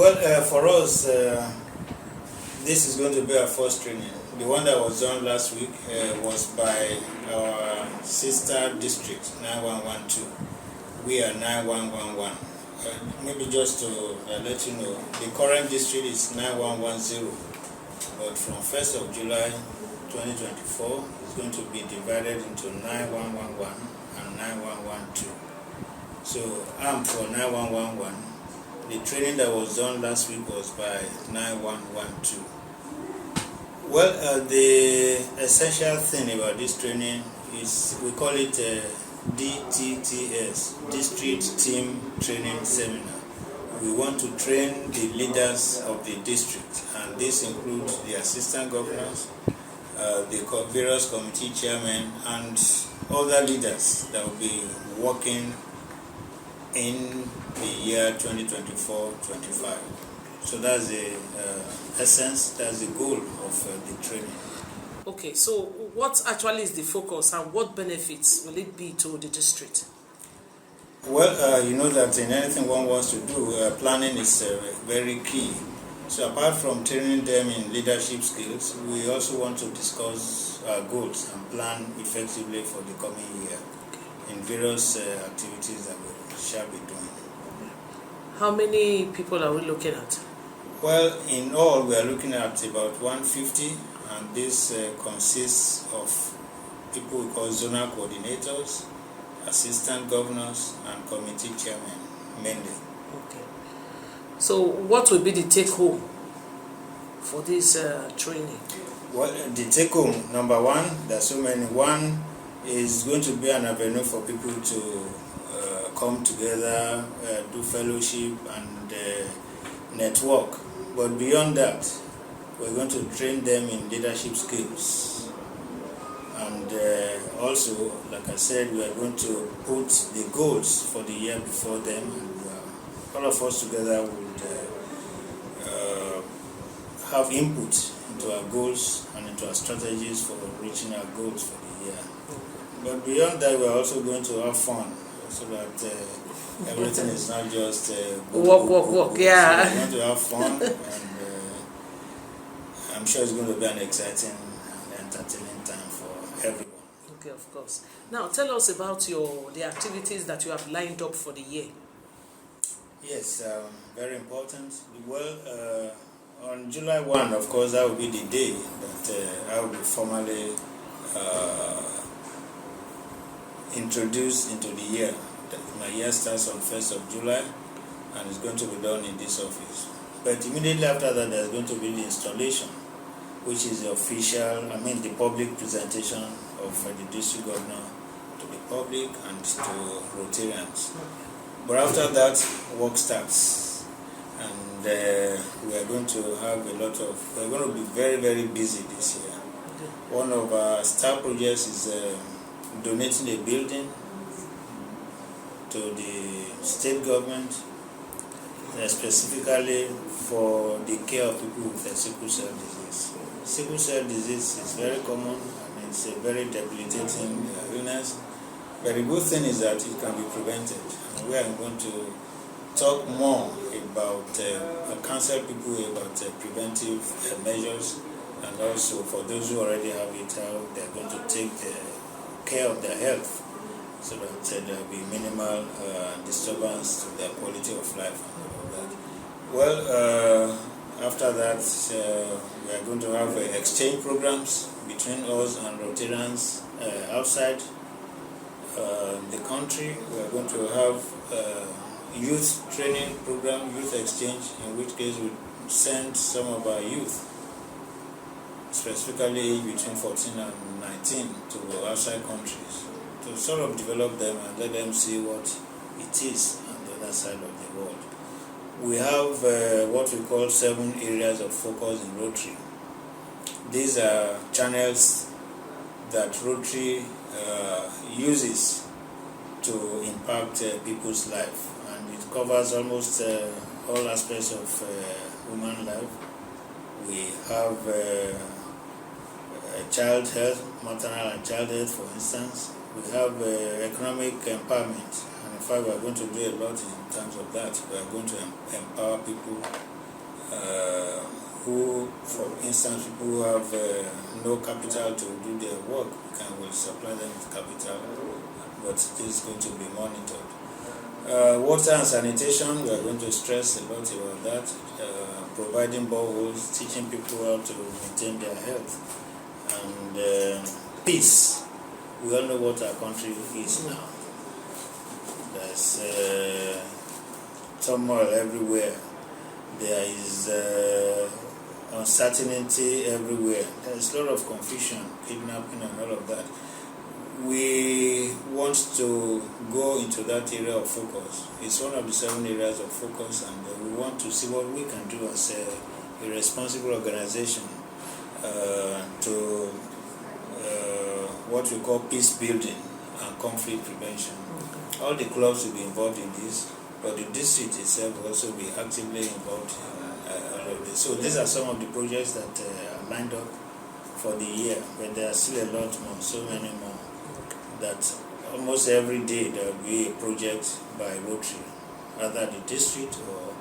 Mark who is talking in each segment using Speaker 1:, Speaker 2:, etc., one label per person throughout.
Speaker 1: Well, for us, this is going to be our first training. The one that was done last week was by our sister district, 9112. We are 9111. Maybe just to let you know, the current district is 9110, but from 1st of July 2024, it's going to be divided into 9111 and 9112. So I'm for 9111. The training that was done last week was by 9112. Well, the essential thing about this training is we call it DTTS, District Team Training Seminar. We want to train the leaders of the district, and this includes the assistant governors, the various committee chairmen, and other leaders that will be working in the year 2024-25. So that's the essence, that's the goal of the training.
Speaker 2: Okay, so what actually is the focus and what benefits will it be to the district?
Speaker 1: Well, you know that in anything one wants to do, planning is very key. So apart from training them in leadership skills, we also want to discuss our goals and plan effectively for the coming year in various activities that we shall be doing.
Speaker 2: How many people are we looking at?
Speaker 1: Well, in all, we are looking at about 150, and this consists of people we call zonal coordinators, assistant governors, and committee chairmen, mainly.
Speaker 2: Okay. So what will be the take-home for this training?
Speaker 1: Well, the take-home, number one, there's so many. One is going to be an avenue for people to come together, do fellowship, and network. But beyond that, we're going to train them in leadership skills. And also, like I said, we are going to put the goals for the year before them. And all of us together would have input into our goals and into our strategies for reaching our goals for the year. But beyond that, we're also going to have fun, so that everything is not just
Speaker 2: walk. Yeah.
Speaker 1: So we're going to have fun, and I'm sure it's going to be an exciting and entertaining time for everyone.
Speaker 2: Okay, of course. Now, tell us about the activities that you have lined up for the year.
Speaker 1: Yes, very important. Well, on July 1, of course, that will be the day that I will be formally introduced into the year. My year starts on 1st of July and is going to be done in this office. But immediately after that, there's going to be the installation, which is the official, the public presentation of the district governor to the public and to Rotarians. But after that, work starts, and we are going to have we're going to be very, very busy this year. One of our star projects is donating a building to the state government, specifically for the care of people with sickle cell disease. Sickle cell disease is very common, and it's a very debilitating illness. But the good thing is that it can be prevented. And we are going to talk more about counsel people about preventive measures, and also for those who already have it, how they are going to take care of their health, so that there will be minimal disturbance to their quality of life and all that. Well, after that, we are going to have exchange programs between us and Rotarians outside the country. We are going to have youth training program, youth exchange, in which case we send some of our youth, specifically between 14 and 19, to outside countries, to sort of develop them and let them see what it is on the other side of the world. We have what we call 7 areas of focus in Rotary. These are channels that Rotary uses to impact people's life, and it covers almost all aspects of human life. We have child health, maternal and child health, for instance. We have economic empowerment, and in fact we are going to do a lot in terms of that. We are going to empower people who, for instance, people who have no capital to do their work, will supply them with capital, but this is going to be monitored. Water and sanitation, we are going to stress a lot about that. Providing boreholes, teaching people how to maintain their health, and peace. We all know what our country is now. There's turmoil everywhere. There is uncertainty everywhere. There's a lot of confusion, kidnapping, and all of that. We want to go into that area of focus. It's one of the 7 areas of focus, and we want to see what we can do as a responsible organization to what we call peace building and conflict prevention. Okay. All the clubs will be involved in this, but the district itself will also be actively involved in all of this. So these are some of the projects that are lined up for the year, but there are still a lot more, so many more, that almost every day there will be a project by Rotary, either at the district or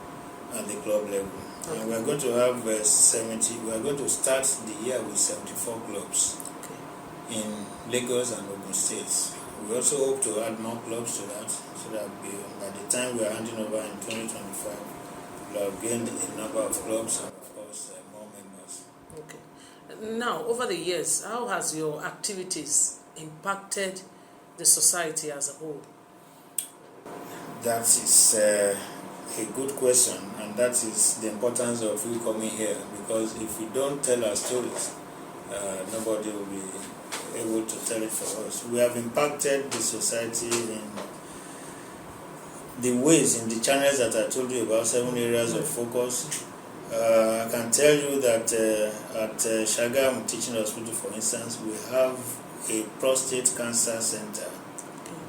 Speaker 1: at the club level. Okay. And we are going to have we are going to start the year with 74 clubs in Lagos and Ogun states. We also hope to add more clubs to that, so that by the time we are handing over in 2025, we will have gained a number of clubs and, of course, more members.
Speaker 2: Okay. Now, over the years, how has your activities impacted the society as a whole?
Speaker 1: That is a good question, and that is the importance of we coming here, because if we don't tell our stories, nobody will be able to tell it for us. We have impacted the society in the ways, in the channels that I told you about, 7 areas of focus. I can tell you that at Shagam Teaching Hospital, for instance, we have a prostate cancer center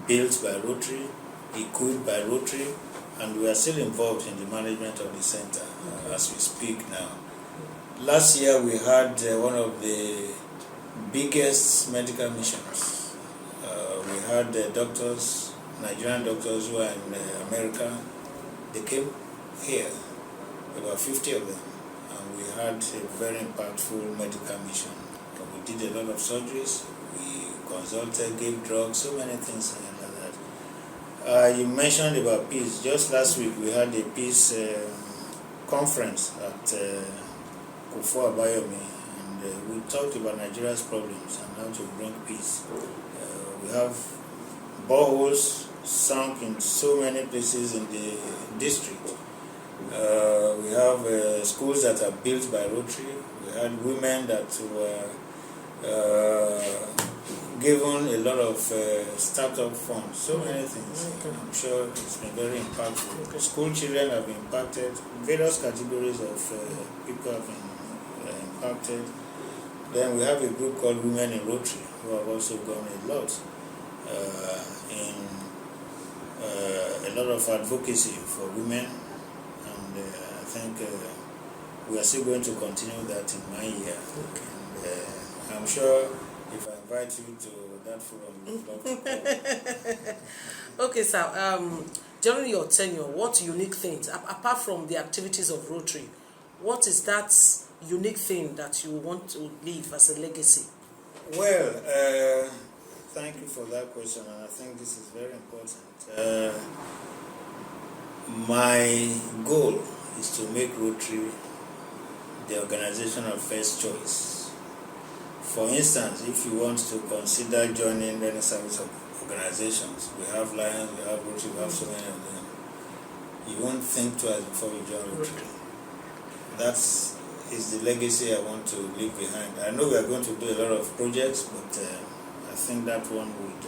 Speaker 1: built by Rotary, equipped by Rotary, and we are still involved in the management of the center as we speak now. Last year we had one of the biggest medical missions. We had doctors, Nigerian doctors who are in America. They came here, about 50 of them, and we had a very impactful medical mission. We did a lot of surgeries, we consulted, gave drugs, so many things like that. You mentioned about peace. Just last week we had a peace conference at Kukoyi, and we talked about Nigeria's problems and how to bring peace. We have boreholes sunk in so many places in the district. We have schools that are built by Rotary. We had women that were given a lot of startup funds, so many things. I'm sure it's been very impactful. School children have been impacted. Various categories of people have been impacted. Then we have a group called Women in Rotary, who have also gone a lot in a lot of advocacy for women, and I think we are still going to continue that in my year. And I'm sure if I invite you to that forum, you'd love to come.
Speaker 2: Okay, sir. During your tenure, what unique things, apart from the activities of Rotary, what is that unique thing that you want to leave as a legacy?
Speaker 1: Well, thank you for that question, and I think this is very important. My goal is to make Rotary the organization of first choice. For instance, if you want to consider joining any service organizations, we have Lions, we have Rotary, we have so many of them. You won't think twice before you join Rotary. That is the legacy I want to leave behind. I know we are going to do a lot of projects, but I think that one would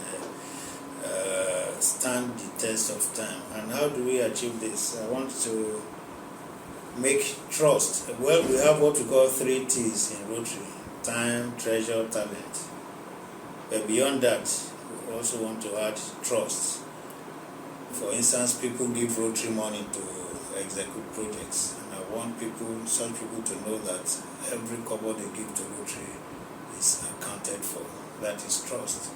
Speaker 1: stand the test of time. And how do we achieve this? I want to make trust. Well, we have what we call 3 T's in Rotary: time, treasure, talent. But beyond that, we also want to add trust. For instance, people give Rotary money to execute projects, and I want such people to know that every kobo they give to Rotary is accounted for. That is trust.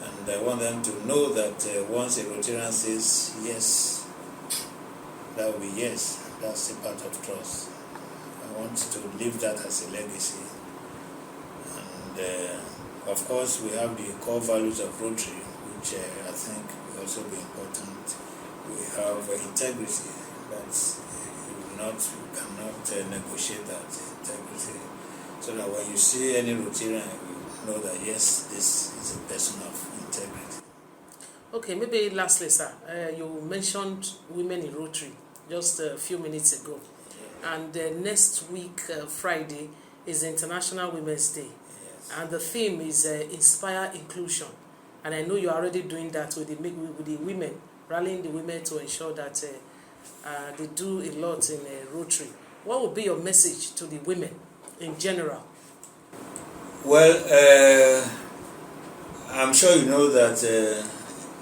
Speaker 1: And I want them to know that once a Rotarian says yes, that will be yes. That's a part of trust. want to leave that as a legacy. And of course, we have the core values of Rotary, which I think will also be important. We have integrity. That's you cannot negotiate that integrity. So that when you see any Rotarian, you know that yes, this is a person of integrity.
Speaker 2: Okay, maybe lastly, sir, you mentioned women in Rotary just a few minutes ago. And next week, Friday, is International Women's Day.
Speaker 1: Yes.
Speaker 2: And the theme is Inspire Inclusion. And I know you're already doing that with the women, rallying the women to ensure that they do a lot in Rotary. What would be your message to the women in general?
Speaker 1: Well, I'm sure you know that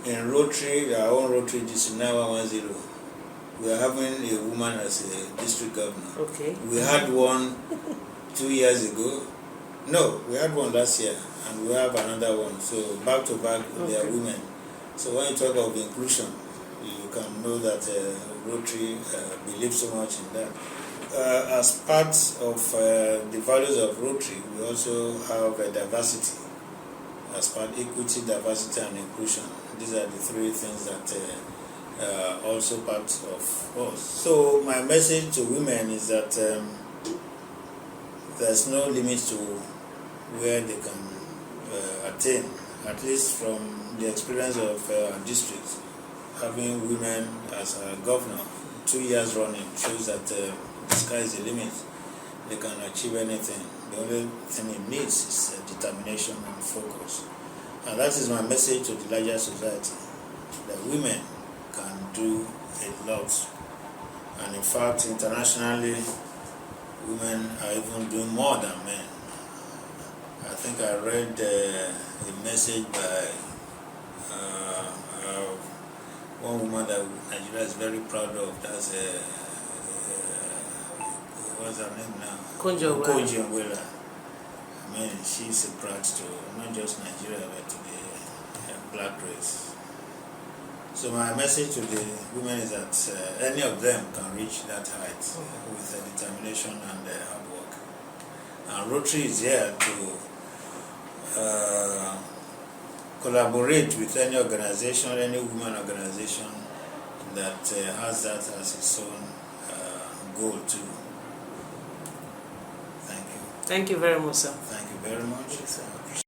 Speaker 1: in Rotary, our own Rotary district 9110, we are having a woman as a district governor.
Speaker 2: Okay.
Speaker 1: We had one 2 years ago. No, we had one last year, and we have another one. So back to back, they are women. So when you talk of inclusion, you can know that Rotary believes so much in that. As part of the values of Rotary, we also have diversity. As part equity, diversity, and inclusion. These are the three things that also part of us. So my message to women is that there's no limit to where they can attain, at least from the experience of our district. Having women as a governor 2 years running shows that the sky is the limit. They can achieve anything. The only thing it needs is determination and focus. And that is my message to the larger society, that women can do a lot. And in fact, internationally, women are even doing more than men. I think I read a message by one woman that Nigeria is very proud of. That's what's her name now? Kukoyi. I mean, she's a proud to not just Nigeria, but to the black race. So my message to the women is that any of them can reach that height with determination and hard work. And Rotary is here to collaborate with any organization, any women organization that has that as its own goal too. Thank you.
Speaker 2: Thank you very much, sir.
Speaker 1: Thank you very much. I appreciate it.